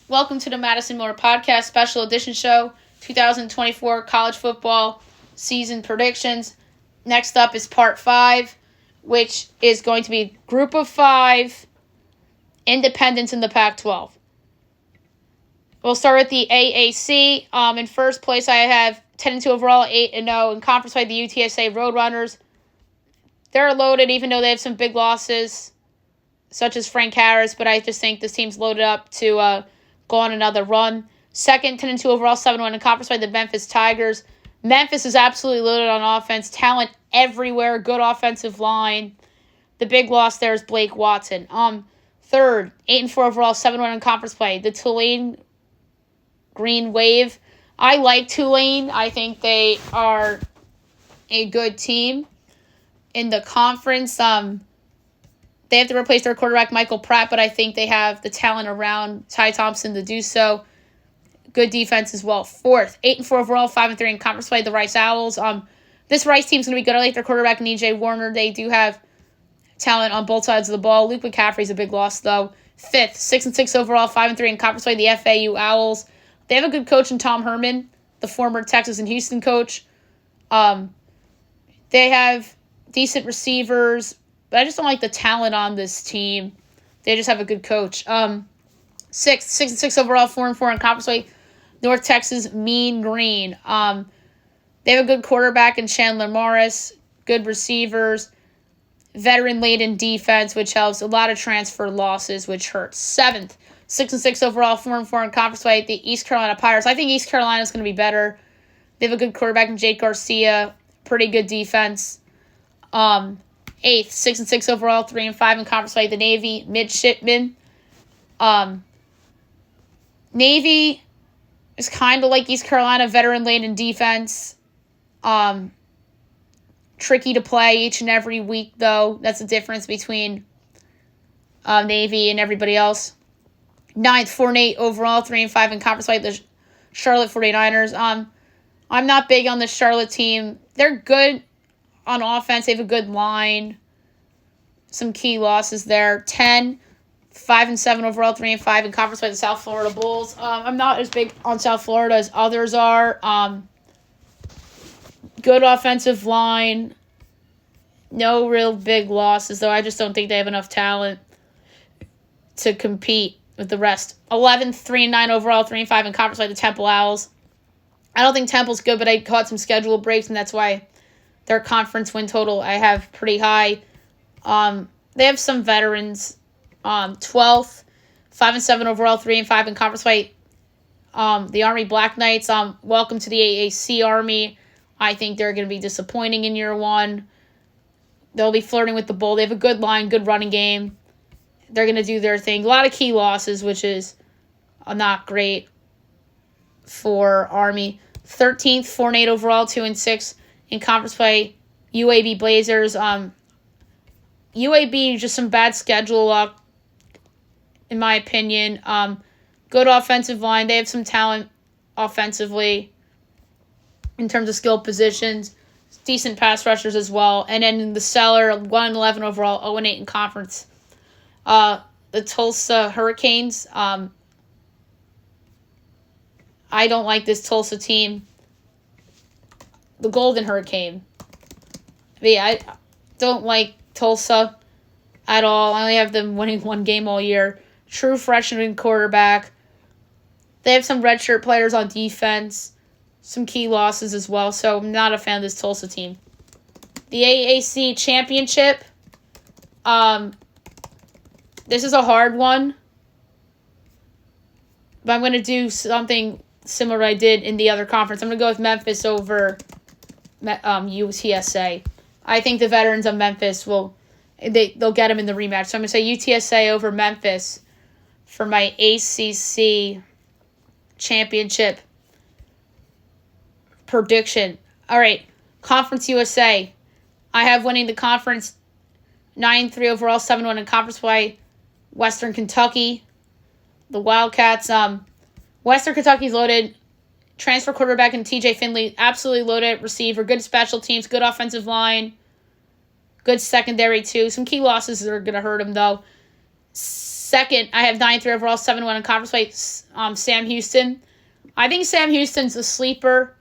Welcome to the Madison Miller Podcast Special Edition Show, 2024 College Football Season Predictions. Next up is Part 5, which is going to be Group of 5 Independents in the Pac-12. We'll start with the AAC. In first place, I have 10-2 overall, 8-0 in conference play, the UTSA Roadrunners. They're loaded, even though they have some big losses, such as Frank Harris, but I just think this team's loaded up to go on another run. Second, 10-2 overall, 7-1 in conference by the Memphis Tigers. Memphis is absolutely loaded on offense. Talent everywhere. Good offensive line. The big loss there is Blake Watson. Third, 8-4 overall, 7-1 in conference play. The Tulane Green Wave. I like Tulane. I think they are a good team in the conference. They have to replace their quarterback, Michael Pratt, but I think they have the talent around Ty Thompson to do so. Good defense as well. Fourth, 8-4 overall, 5-3 in conference play, the Rice Owls. This Rice team's going to be good. I like their quarterback, E.J. Warner. They do have talent on both sides of the ball. Luke McCaffrey's a big loss, though. Fifth, 6-6 overall, 5-3 in conference play, the FAU Owls. They have a good coach in Tom Herman, the former Texas and Houston coach. They have decent receivers, but I just don't like the talent on this team. They just have a good coach. Sixth, 6-6 overall, 4-4 in conference play, North Texas Mean Green. They have a good quarterback in Chandler Morris, good receivers, veteran-laden defense, which helps. A lot of transfer losses, which hurts. Seventh, 6-6 overall, 4-4 in conference play, the East Carolina Pirates. I think East Carolina is going to be better. They have a good quarterback in Jake Garcia, pretty good defense. Eighth, 6-6 overall, 3-5 in conference play, the Navy Midshipmen. Navy is kind of like East Carolina, veteran-laden defense. Tricky to play each and every week, though. That's the difference between Navy and everybody else. Ninth, 4-8 overall, 3-5 in conference play, the Charlotte 49ers. I'm not big on the Charlotte team. They're good on offense. They have a good line. Some key losses there. 10, 5-7 overall, 3-5 in conference play, the South Florida Bulls. I'm not as big on South Florida as others are. Good offensive line. No real big losses, though. I just don't think they have enough talent to compete with the rest. 11th, 3-9 overall, 3-5 in conference play, the Temple Owls. I don't think Temple's good, but I caught some schedule breaks, and that's why their conference win total I have pretty high. They have some veterans. 12th, 5-7 overall, 3-5 in conference play. The Army Black Knights. Welcome to the AAC Army. I think they're going to be disappointing in year one. They'll be flirting with the bowl. They have a good line, good running game. They're going to do their thing. A lot of key losses, which is not great for Army. 13th, 4-8 overall, 2-6 in conference play. UAB Blazers. UAB, just some bad schedule luck, in my opinion. Good offensive line. They have some talent offensively in terms of skill positions. Decent pass rushers as well. And then in the cellar, 1-11 overall, 0-8 in conference. The Tulsa Hurricanes. I don't like this Tulsa team. The Golden Hurricane. I don't like Tulsa at all. I only have them winning one game all year. True freshman quarterback. They have some redshirt players on defense. Some key losses as well. So I'm not a fan of this Tulsa team. The AAC Championship. This is a hard one. But I'm going to do something similar to what I did in the other conference. I'm going to go with Memphis over UTSA. I think the veterans of Memphis they'll get them in the rematch. So I'm going to say UTSA over Memphis for my ACC championship prediction. All right, Conference USA. I have winning the conference 9-3 overall, 7-1 in conference play. Western Kentucky. The Wildcats. Western Kentucky's loaded. Transfer quarterback and TJ Finley, absolutely loaded receiver. Good special teams, good offensive line, good secondary too. Some key losses that are going to hurt him though. Second, I have 9-3 overall, 7-1 in conference play. Sam Houston. I think Sam Houston's a sleeper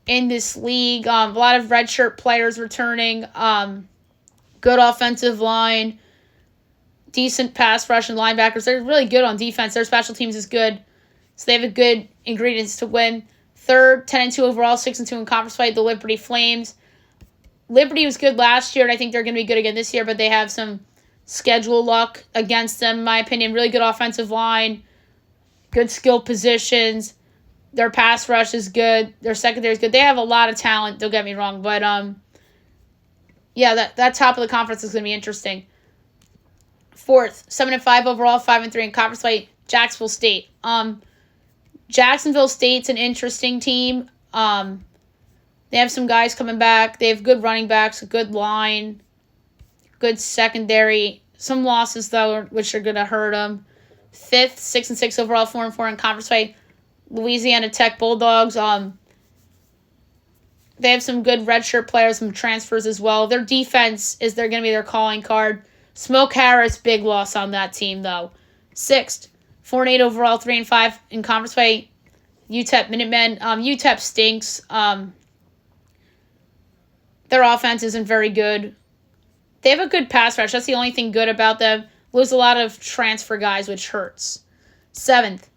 in this league. A lot of redshirt players returning. Good offensive line. Decent pass rush and linebackers. They're really good on defense. Their special teams is good. So they have a good ingredients to win. Third, 10-2 overall, 6-2 in conference play. The Liberty Flames. Liberty was good last year, and I think they're going to be good again this year, but they have some schedule luck against them, in my opinion. Really good offensive line. Good skill positions. Their pass rush is good. Their secondary is good. They have a lot of talent, don't get me wrong. But, that top of the conference is going to be interesting. Fourth, 7-5 overall, 5-3 in conference play. Jacksonville State. Jacksonville State's an interesting team. They have some guys coming back. They have good running backs, a good line, good secondary. Some losses, though, which are going to hurt them. Fifth, 6-6 overall, 4-4 in conference play. Louisiana Tech Bulldogs. They have some good redshirt players, some transfers as well. Their defense is going to be their calling card. Smoke Harris, big loss on that team, though. Sixth, 4-8 overall, 3-5 in conference play. UTEP Minutemen. UTEP stinks. Their offense isn't very good. They have a good pass rush. That's the only thing good about them. Lose a lot of transfer guys, which hurts. Seventh,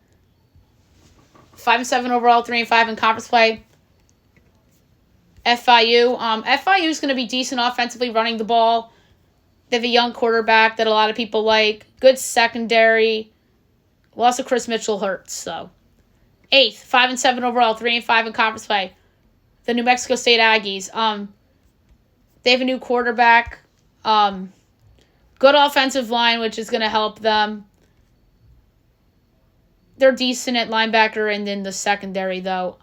5-7 overall, 3-5 in conference play. FIU. FIU is going to be decent offensively running the ball. They have a young quarterback that a lot of people like. Good secondary. Loss of Chris Mitchell hurts, so. Eighth, 5-7 overall, 3-5 in conference play. The New Mexico State Aggies. They have a new quarterback. Good offensive line, which is going to help them. They're decent at linebacker and in the secondary, though.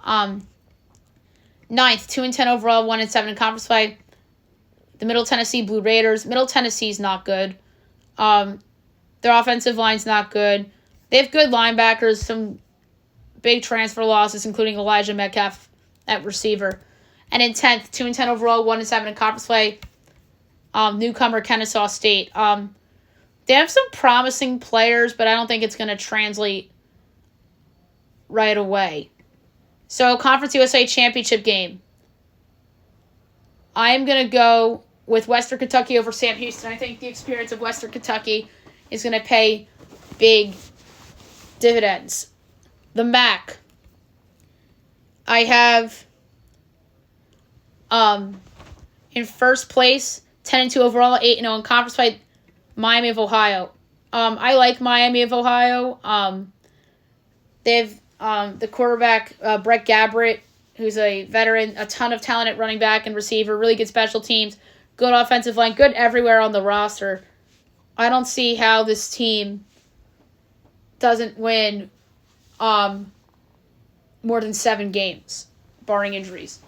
Ninth, 2-10 overall, 1-7 in conference play. The Middle Tennessee Blue Raiders. Middle Tennessee's not good. Their offensive line's not good. They have good linebackers, some big transfer losses, including Elijah Metcalf at receiver. And in 10th, 2-10 overall, 1-7 in conference play. Newcomer Kennesaw State. They have some promising players, but I don't think it's going to translate right away. So, Conference USA Championship game. I am going to go with Western Kentucky over Sam Houston. I think the experience of Western Kentucky is going to pay big dividends. The MAC. I have in first place, 10-2 overall, 8-0 in conference play, Miami of Ohio. I like Miami of Ohio. They have the quarterback, Brett Gabbert, who's a veteran, a ton of talent at running back and receiver, really good special teams, good offensive line, good everywhere on the roster. I don't see how this team doesn't win more than 7 games, barring injuries.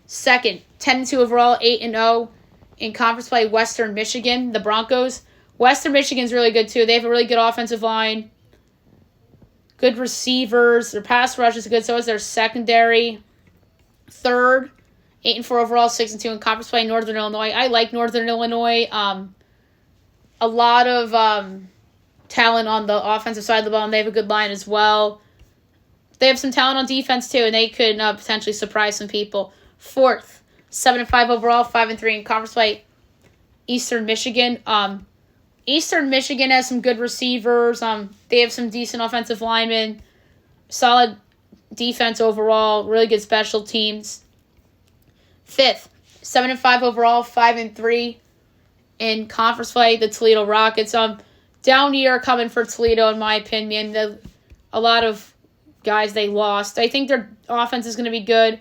Second, 10-2 overall, 8-0 in conference play, Western Michigan, the Broncos. Western Michigan's really good, too. They have a really good offensive line, good receivers. Their pass rush is good, so is their secondary. Third, 8-4 overall, 6-2 in conference play, Northern Illinois. I like Northern Illinois. A lot of talent on the offensive side of the ball, and they have a good line as well. They have some talent on defense, too, and they could potentially surprise some people. Fourth, 7-5 overall, 5-3 in conference play, Eastern Michigan. Eastern Michigan has some good receivers. They have some decent offensive linemen. Solid defense overall. Really good special teams. Fifth, 7-5 overall, 5-3 in conference play, the Toledo Rockets. Down year coming for Toledo, in my opinion. A lot of guys they lost. I think their offense is going to be good.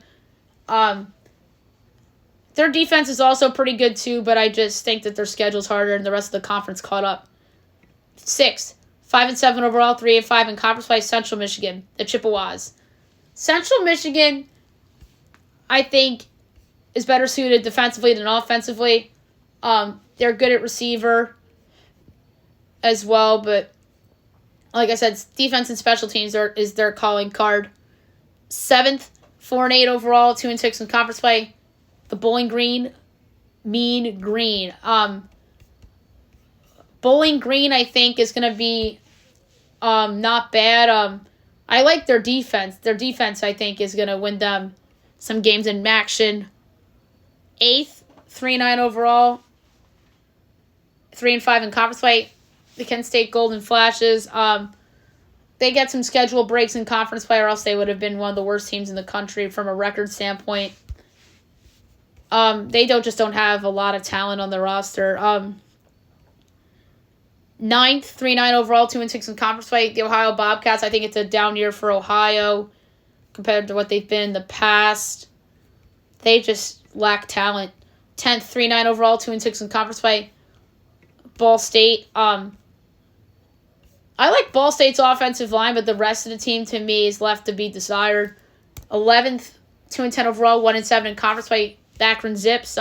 Their defense is also pretty good too, but I just think that their schedule's harder and the rest of the conference caught up. Sixth, 5-7 overall, 3-5 in conference play, Central Michigan, the Chippewas. Central Michigan, I think, is better suited defensively than offensively. They're good at receiver as well, but like I said, defense and special teams is their calling card. Seventh, 4-8 overall, 2-6 in conference play. The Bowling Green, Mean Green. Bowling Green, I think, is going to be not bad. I like their defense. Their defense, I think, is going to win them some games in action. 8th, 3-9 overall. 3-5 in conference play. The Kent State Golden Flashes. They get some schedule breaks in conference play, or else they would have been one of the worst teams in the country from a record standpoint. They don't have a lot of talent on the roster. 9th, 3-9 overall, 2-6 in conference play. The Ohio Bobcats, I think it's a down year for Ohio compared to what they've been in the past. They just lack talent. 10th, 3-9 overall, 2-6 in conference play. Ball State. I like Ball State's offensive line, but the rest of the team, to me, is left to be desired. 11th, 2-10 overall, 1-7 in conference play. The Akron Zips.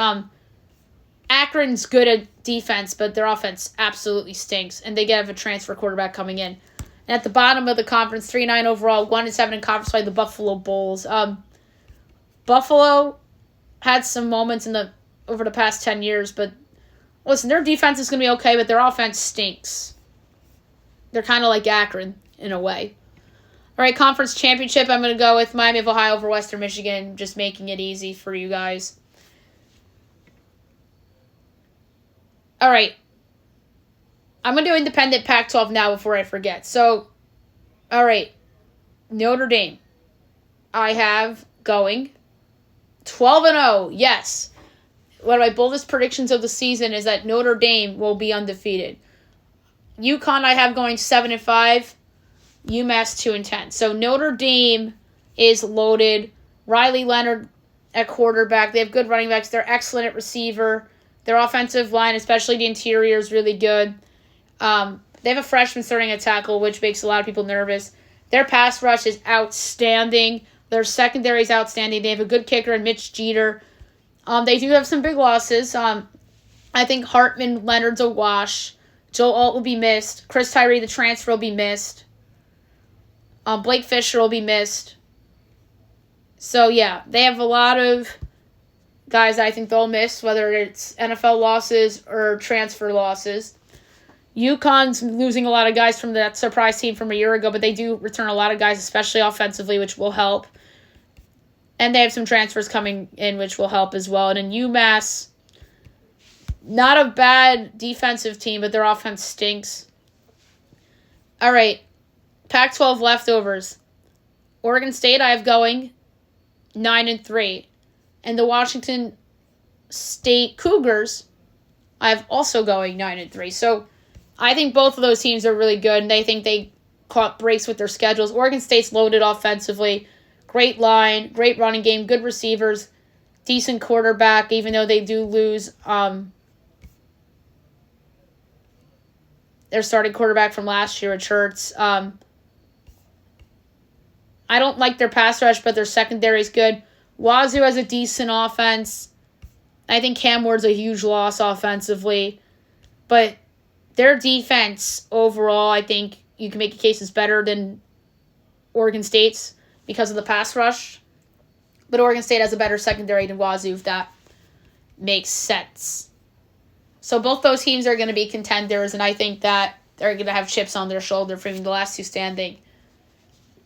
Akron's good at defense, but their offense absolutely stinks, and they have a transfer quarterback coming in. And at the bottom of the conference, 3-9 overall, 1-7 in conference play. The Buffalo Bulls. Buffalo had some moments over the past 10 years, but listen, their defense is going to be okay, but their offense stinks. They're kind of like Akron in a way. All right, conference championship, I'm going to go with Miami of Ohio over Western Michigan, just making it easy for you guys. All right. I'm going to do independent Pac-12 now before I forget. So, all right. Notre Dame. I have going 12-0. Yes. One of my boldest predictions of the season is that Notre Dame will be undefeated. UConn I have going 7-5. UMass 2-10. So Notre Dame is loaded. Riley Leonard at quarterback. They have good running backs. They're excellent at receiver. Their offensive line, especially the interior, is really good. They have a freshman starting at tackle, which makes a lot of people nervous. Their pass rush is outstanding. Their secondary is outstanding. They have a good kicker in Mitch Jeter. They do have some big losses. I think Hartman Leonard's a wash. Joe Alt will be missed. Chris Tyree, the transfer, will be missed. Blake Fisher will be missed. So, yeah, they have a lot of guys I think they'll miss, whether it's NFL losses or transfer losses. UConn's losing a lot of guys from that surprise team from a year ago, but they do return a lot of guys, especially offensively, which will help. And they have some transfers coming in, which will help as well. And in UMass, not a bad defensive team, but their offense stinks. All right, Pac-12 leftovers. Oregon State I have going 9-3. And the Washington State Cougars I have also going 9-3. So I think both of those teams are really good, and they think they caught breaks with their schedules. Oregon State's loaded offensively. Great line, great running game, good receivers, decent quarterback, even though they do lose their starting quarterback from last year, Hurts. I don't like their pass rush, but their secondary is good. Wazoo has a decent offense. I think Cam Ward's a huge loss offensively. But their defense overall, I think you can make a case is better than Oregon State's because of the pass rush. But Oregon State has a better secondary than Wazoo, if that makes sense. So both those teams are going to be contenders, and I think that they're going to have chips on their shoulder for being the last two standing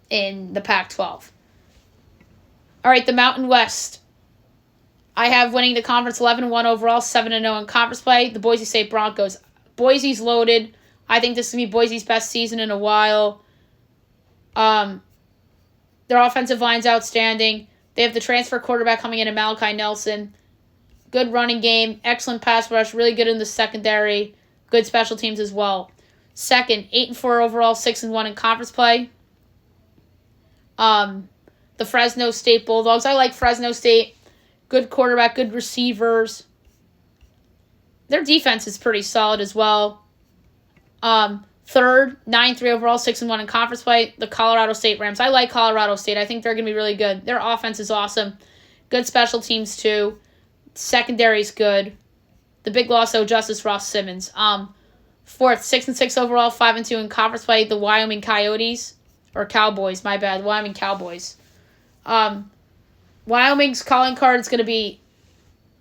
in the Pac-12. All right, the Mountain West. I have winning the conference 11-1 overall, 7-0 in conference play. The Boise State Broncos. Boise's loaded. I think this is going to be Boise's best season in a while. Their offensive line's outstanding. They have the transfer quarterback coming in Malachi Nelson. Good running game, excellent pass rush, really good in the secondary, good special teams as well. Second, 8-4 overall, 6-1 in conference play. The Fresno State Bulldogs. I like Fresno State. Good quarterback, good receivers. Their defense is pretty solid as well. Third, 9-3 overall, 6-1 in conference play. The Colorado State Rams. I like Colorado State. I think they're going to be really good. Their offense is awesome. Good special teams, too. Secondary's good. The big loss, though, Justice Ross Simmons. Fourth, 6-6 overall, 5-2 in conference play. The Wyoming Coyotes. Or Cowboys, my bad. Wyoming Cowboys. Wyoming's calling card is going to be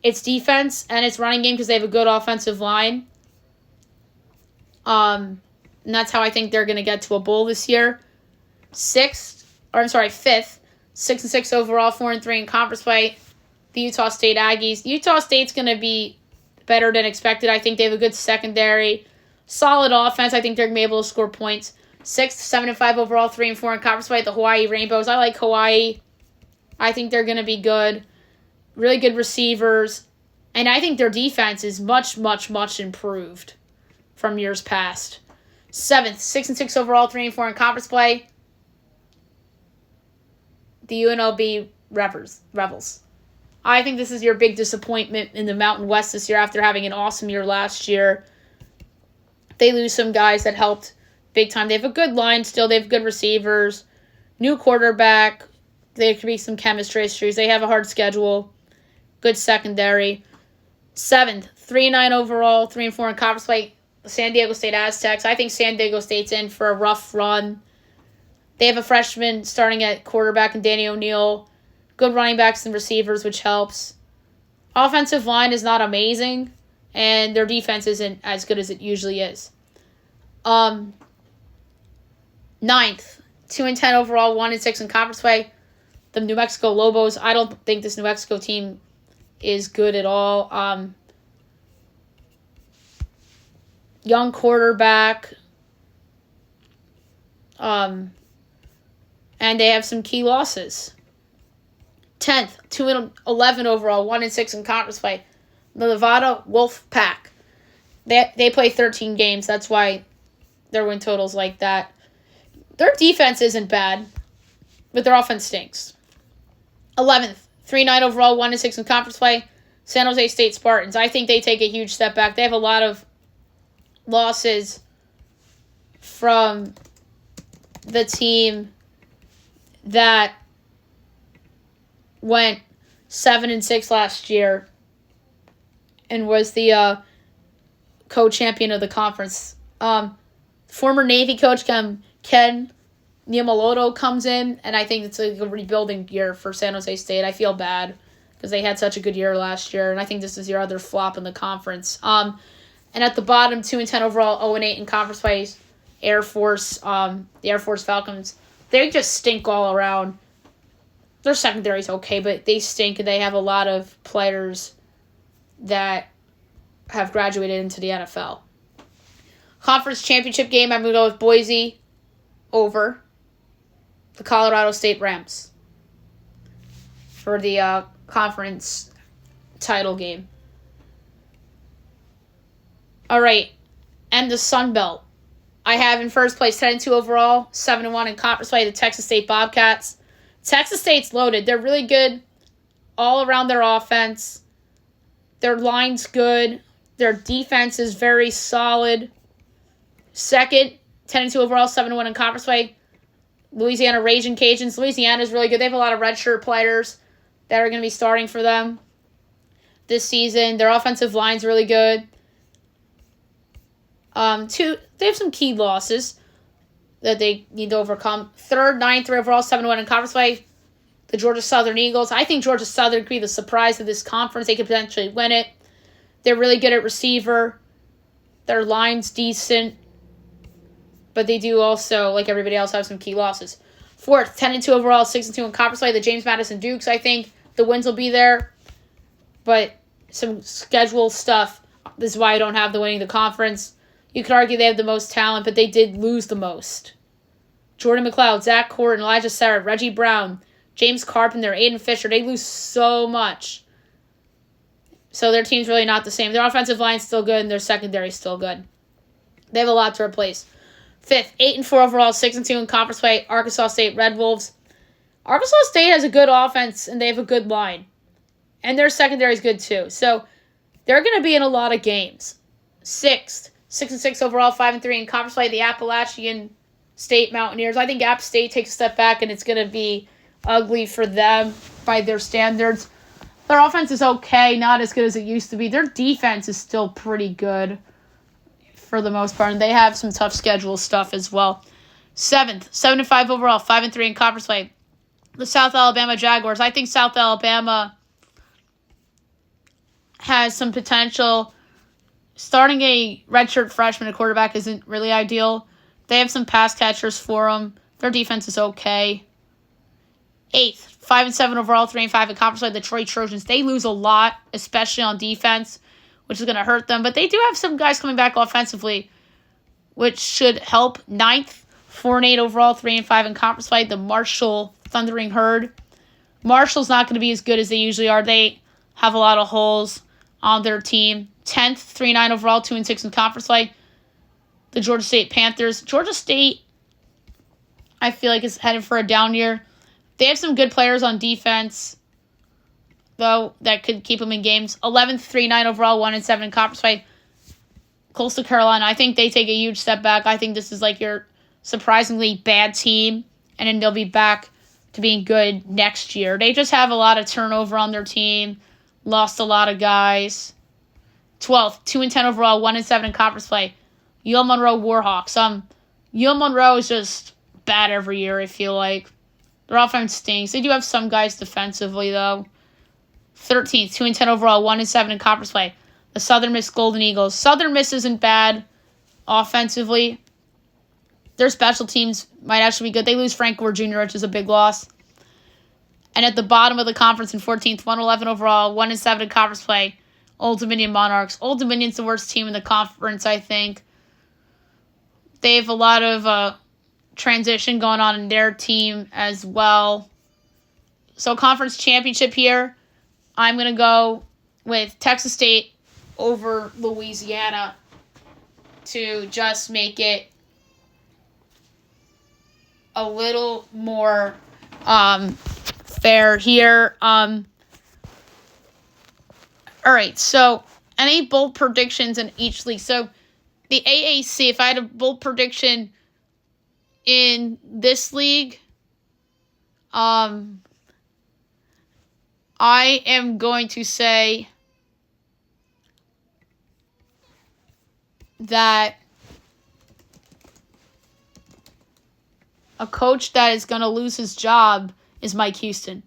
its defense and its running game because they have a good offensive line. And that's how I think they're going to get to a bowl this year. Fifth, 6-6 overall, 4-3 in conference play. The Utah State Aggies. Utah State's going to be better than expected. I think they have a good secondary, solid offense. I think they're going to be able to score points. 7-5 overall, 3-4 in conference play. The Hawaii Rainbows. I like Hawaii. I think they're going to be good. Really good receivers. And I think their defense is much, much, much improved from years past. 6-6 overall, 3-4 in conference play. The UNLV Rebels. I think this is your big disappointment in the Mountain West this year after having an awesome year last year. They lose some guys that helped big time. They have a good line still. They have good receivers. New quarterback. There could be some chemistry issues. They have a hard schedule. Good secondary. 7th, 3-9 overall, 3-4 in conference play. The San Diego State Aztecs. I think San Diego State's in for a rough run. They have a freshman starting at quarterback in Danny O'Neal. Good running backs and receivers, which helps. Offensive line is not amazing, and their defense isn't as good as it usually is. 9th, 2-10 overall, 1-6 in conference play. The New Mexico Lobos. I don't think this New Mexico team is good at all. Young quarterback. And they have some key losses. 10th, 2-11 overall, 1-6 in conference play. The Nevada Wolf Pack. They play 13 games. That's why their win total's like that. Their defense isn't bad, but their offense stinks. 11th, 3-9 overall, 1-6 in conference play. San Jose State Spartans. I think they take a huge step back. They have a lot of losses from the team that went 7-6 last year and was the co-champion of the conference. Former Navy coach Ken Niamaloto comes in, and I think it's a rebuilding year for San Jose State. I feel bad because they had such a good year last year, and I think this is your other flop in the conference. And at the bottom, 2-10 overall, 0-8 in conference play. The Air Force Falcons. They just stink all around. Their secondary is okay, but they stink, and they have a lot of players that have graduated into the NFL. Conference championship game, I'm going to go with Boise over the Colorado State Rams for the conference title game. All right, and the Sun Belt. I have in first place 10-2 overall, 7-1 in conference play, the Texas State Bobcats. Texas State's loaded. They're really good all around their offense. Their line's good. Their defense is very solid. Second, 10-2 overall, 7-1 in conference play. Louisiana Raging Cajuns. Louisiana's really good. They have a lot of redshirt players that are going to be starting for them this season. Their offensive line's really good. They have some key losses that they need to overcome. Third, 9-3 overall, 7-1 in conference play. The Georgia Southern Eagles. I think Georgia Southern could be the surprise of this conference. They could potentially win it. They're really good at receiver. Their line's decent. But they do also, like everybody else, have some key losses. Fourth, 10-2 overall, 6-2 in conference play. The James Madison Dukes, I think the wins will be there. But some schedule stuff. This is why I don't have the winning the conference. You could argue they have the most talent, but they did lose the most. Jordan McLeod, Zach Corton, Elijah Sarah, Reggie Brown, James Carpenter, Aiden Fisher. They lose so much. So their team's really not the same. Their offensive line's still good, and their secondary's still good. They have a lot to replace. Fifth, 8-4 overall, 6-2 in conference play, Arkansas State Red Wolves. Arkansas State has a good offense, and they have a good line. And their secondary's good, too. So they're going to be in a lot of games. Sixth, 6-6 overall, 5-3 in conference play, the Appalachian State Mountaineers. I think App State takes a step back, and it's going to be ugly for them by their standards. Their offense is okay, not as good as it used to be. Their defense is still pretty good for the most part, and they have some tough schedule stuff as well. Seventh, 7-5 overall, 5-3 in conference play. The South Alabama Jaguars. I think South Alabama has some potential. starting a redshirt freshman at quarterback isn't really ideal. They have some pass catchers for them. Their defense is okay. 8th, 5-7 overall, 3-5 in conference play. The Detroit Trojans, they lose a lot, especially on defense, which is going to hurt them. But they do have some guys coming back offensively, which should help. 9th, 4-8 overall, 3-5 in conference play. The Marshall Thundering Herd. Marshall's not going to be as good as they usually are. They have a lot of holes on their team. 10th, 3-9 overall, 2-6 in conference play. The Georgia State Panthers. Georgia State, I feel like, is headed for a down year. They have some good players on defense, though, that could keep them in games. 11th, 3-9 overall, 1-7 in conference play. Coastal Carolina, I think they take a huge step back. I think this is like your surprisingly bad team, and then they'll be back to being good next year. They just have a lot of turnover on their team, lost a lot of guys. 12th, 2-10 overall, 1-7 in conference play. UL Monroe Warhawks. UL Monroe is just bad every year, I feel like. Their offense stinks. They do have some guys defensively, though. 13th, 2-10 overall, 1-7 in conference play. The Southern Miss Golden Eagles. Southern Miss isn't bad offensively. Their special teams might actually be good. They lose Frank Gore Jr., which is a big loss. And at the bottom of the conference in 14th, 1-11 overall, 1-7 in conference play. Old Dominion Monarchs. Old Dominion's the worst team in the conference, I think. They have a lot of transition going on in their team as well. So conference championship here, I'm going to go with Texas State over Louisiana to just make it a little more fair here. All right, so any bold predictions in each league? So the AAC, if I had a bold prediction in this league, I am going to say that a coach that is going to lose his job is Mike Houston.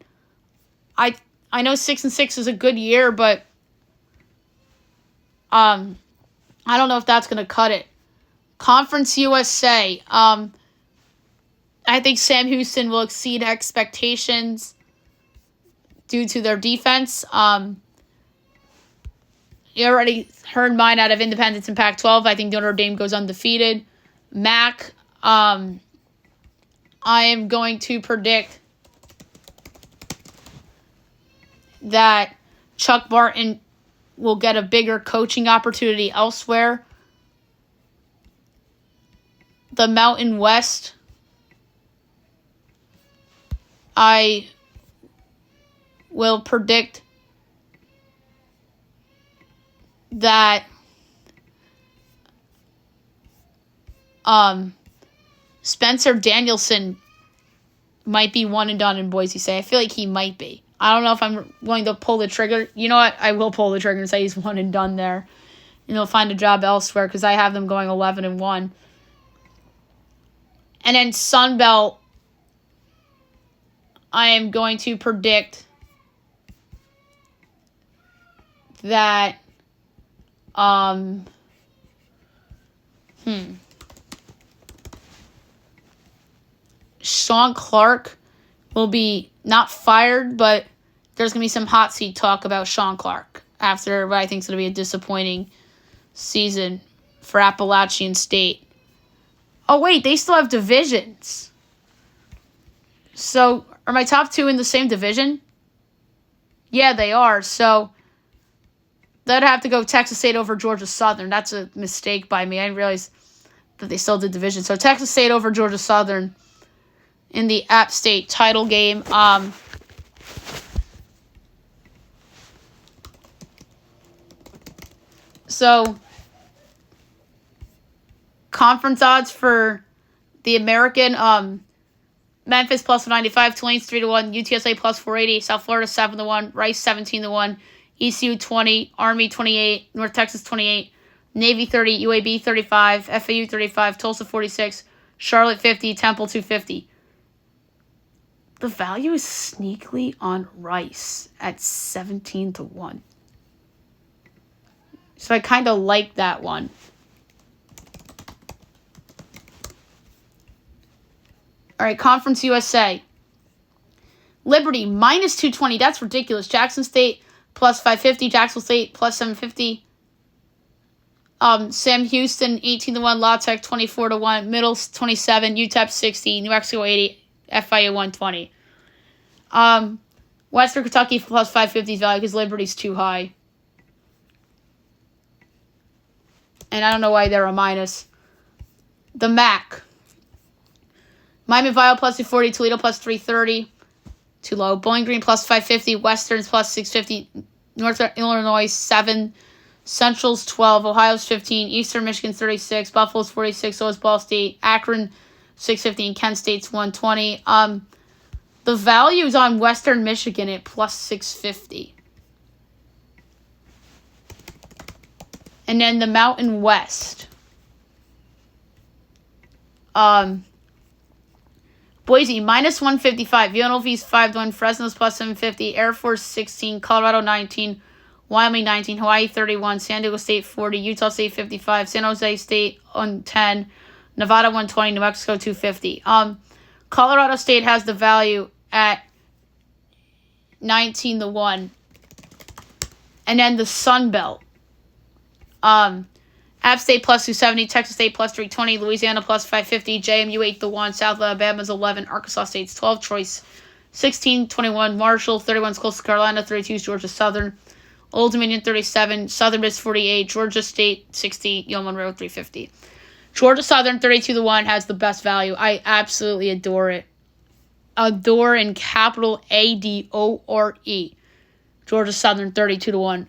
I know 6-6 is a good year, but I don't know if that's going to cut it. Conference USA. I think Sam Houston will exceed expectations due to their defense. You already heard mine out of Independence and Pac-12. I think Notre Dame goes undefeated. MAC, I am going to predict that Chuck Barton will get a bigger coaching opportunity elsewhere. The Mountain West, I will predict that Spencer Danielson might be one and done in Boise State. I feel like he might be. I don't know if I'm going to pull the trigger. You know what? I will pull the trigger and say he's one and done there. And he'll find a job elsewhere because I have them going 11-1. And then Sunbelt, I am going to predict that Sean Clark will be not fired, but there's going to be some hot seat talk about Sean Clark after what I think is going to be a disappointing season for Appalachian State. Oh, wait, they still have divisions. So, are my top two in the same division? Yeah, they are. So, they'd have to go Texas State over Georgia Southern. That's a mistake by me. I didn't realize that they still did division. So, Texas State over Georgia Southern in the App State title game. So, conference odds for the American, Memphis plus 195, Tulane's 3-1, UTSA plus 480, South Florida 7-1, Rice 17-1, ECU 20, Army 28, North Texas 28, Navy 30, UAB 35, FAU 35, Tulsa 46, Charlotte 50, Temple 250. The value is sneakily on Rice at 17-1. So I kind of like that one. All right, Conference USA. Liberty, minus 220. That's ridiculous. Jackson State, plus 550. Jacksonville State, plus 750. Sam Houston, 18-1. La Tech, 24-1. Middle, 27. UTEP, 60. New Mexico, 80. FIU, 120. Western Kentucky, plus 550 value because Liberty's too high. And I don't know why they're a minus. The MAC. Miami of Iowa, plus 240. Toledo, plus 330. Too low. Bowling Green, plus 550. Western's, plus 650. North Illinois, 7. Central's 12, Ohio's 15, Eastern Michigan's 36, Buffalo's 46, so is Ball State, Akron 650, Kent State's 120. The value's on Western Michigan at plus 650. And then the Mountain West. Boise, minus 155, UNLV's 5-1, Fresno's plus 750, Air Force 16, Colorado 19, Wyoming 19, Hawaii 31, San Diego State 40, Utah State 55, San Jose State on 10, Nevada 120, New Mexico 250. Colorado State has the value at 19-1. And then the Sun Belt. App State plus 270, Texas State plus 320, Louisiana plus 550, JMU 8-1, South Alabama's 11, Arkansas State's 12, Troy's 16-21, Marshall 31, Coastal Carolina 32, Georgia Southern, Old Dominion 37, Southern Miss 48, Georgia State 60, Yale Monroe 350. Georgia Southern 32-1 has the best value. I absolutely adore it. Adore in capital ADORE. Georgia Southern 32-1.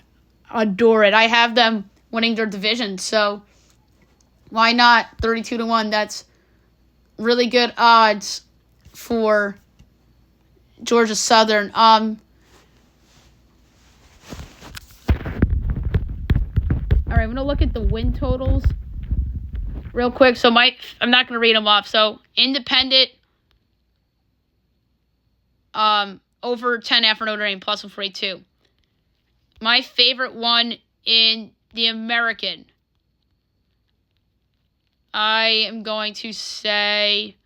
Adore it. I have them winning their division, so why not 32-1? That's really good odds for Georgia Southern. All right, I'm going to look at the win totals real quick. So I'm not going to read them off. So Independent, over 10 after Notre Dame, plus 142. My favorite one in the American, I am going to say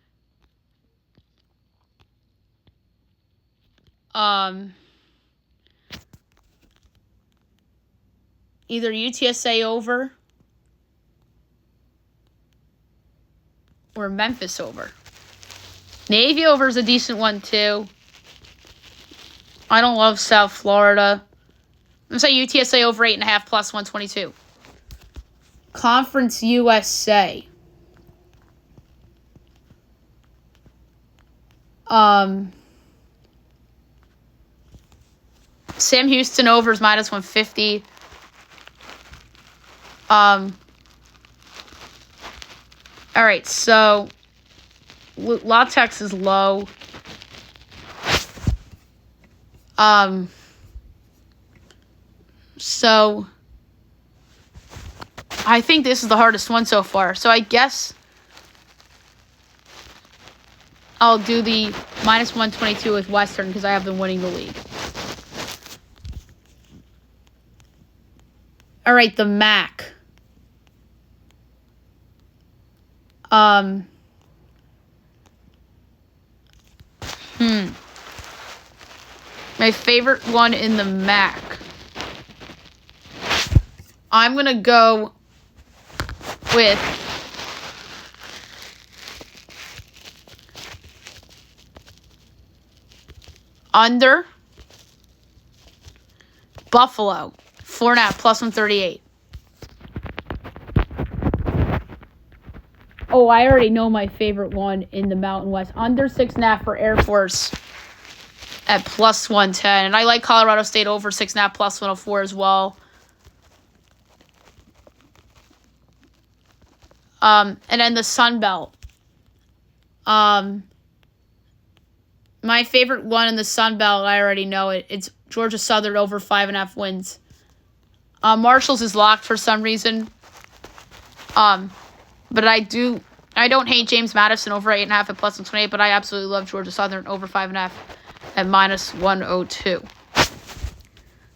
either UTSA over or Memphis over. Navy over is a decent one, too. I don't love South Florida. I'm going to say UTSA over 8.5 plus 122. Conference USA. Sam Houston over is minus 150. All right, so La Tex is low. So I think this is the hardest one so far. So I guess I'll do the minus 122 with Western because I have them winning the league. All right, the MAC. My favorite one in the MAC. I'm going to go with under Buffalo, 4.5 plus 138. Oh, I already know my favorite one in the Mountain West. Under 6.5 for Air Force at plus 110. And I like Colorado State over 6.5 plus 104 as well. And then the Sun Belt. My favorite one in the Sun Belt, I already know it. It's Georgia Southern over 5.5 wins. Marshall's is locked for some reason. But I don't hate James Madison over 8.5 at plus 128, but I absolutely love Georgia Southern over 5.5 at minus 102.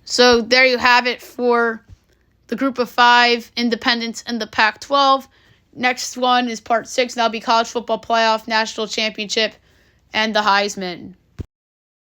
So there you have it for the the group of 5, independents, and the Pac-12. Next one is part 6, and that'll be college football playoff, national championship, and the Heisman.